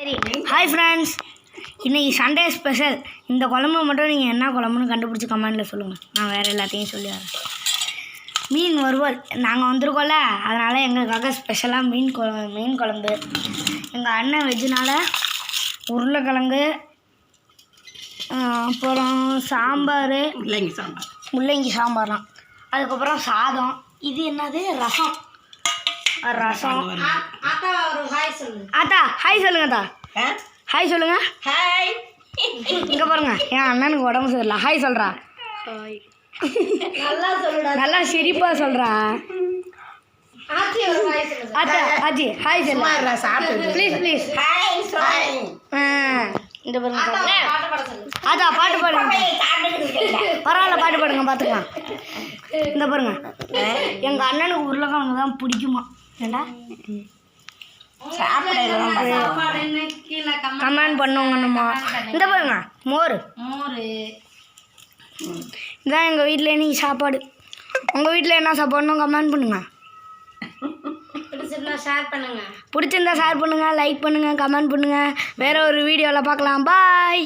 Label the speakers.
Speaker 1: சரி, hi friends. இன்றைக்கி Sunday special. இந்த குழம்பு மட்டும் நீங்கள் என்ன குழம்புன்னு கண்டுபிடிச்சி கமெண்டில் சொல்லுங்கள். நான் வேறு எல்லாத்தையும் சொல்லி வரேன். மீன் வறுவல் நாங்கள் வந்திருக்கோம்ல, அதனால் எங்களுக்காக ஸ்பெஷலாக மீன் குழம்பு. எங்கள் அண்ணன் வெஜ்ஜுனால் உருளைக்கிழங்கு, அப்புறம் சாம்பார், முள்ளங்கி சாம்பார்லாம், அதுக்கப்புறம் சாதம். இது என்னது? ரசம்.
Speaker 2: ஆத்தா ஒரு ஹாய் சொல்லுங்க.
Speaker 1: ஆத்தா ஹாய் சொல்லுங்க. அத்தா ஹாய் சொல்லுங்க.
Speaker 2: ஹாய்.
Speaker 1: இங்கே பாருங்க, என் அண்ணனுக்கு உடம்பு சரியில்லை. ஹாய் சொல்கிறா.
Speaker 2: நல்லா சொல்லுடா.
Speaker 1: நல்லா சிரிப்பாக சொல்கிறா.
Speaker 2: ஆச்சி ஒரு ஹாய் சொல்லுங்க.
Speaker 1: ஆத்தா ஆச்சி ஹாய் சொல்லுங்க.
Speaker 2: சாப்பிட்டு
Speaker 1: ப்ளீஸ்
Speaker 2: ஹாய் ஹாய்.
Speaker 1: இந்த பாருங்க.
Speaker 2: பாட்டு பாட சொல்லுங்க.
Speaker 1: ஆத்தா பாட்டு பாடுங்க. பரவாயில்ல, பாட்டு பாடுங்க, பார்த்துக்கலாம். இந்த பாருங்க, எங்கள் அண்ணனுக்கு உருளைக்கிழங்கு தான் பிடிக்குமா? ஏண்டா கமெண்ட் பண்ணுவோங்கம்மா. இந்த பாருங்க, மோர். இதான் எங்கள் வீட்டில் இன்னைக்கு சாப்பாடு. உங்கள் வீட்டில் என்ன சாப்பாடுன்னு கமெண்ட் பண்ணுங்க.
Speaker 2: பிடிச்சிருந்தா ஷேர் பண்ணுங்க.
Speaker 1: பிடிச்சிருந்தா ஷேர் பண்ணுங்கள், லைக் பண்ணுங்கள், கமெண்ட் பண்ணுங்கள். வேறு ஒரு வீடியோவில் பார்க்கலாம். பாய்.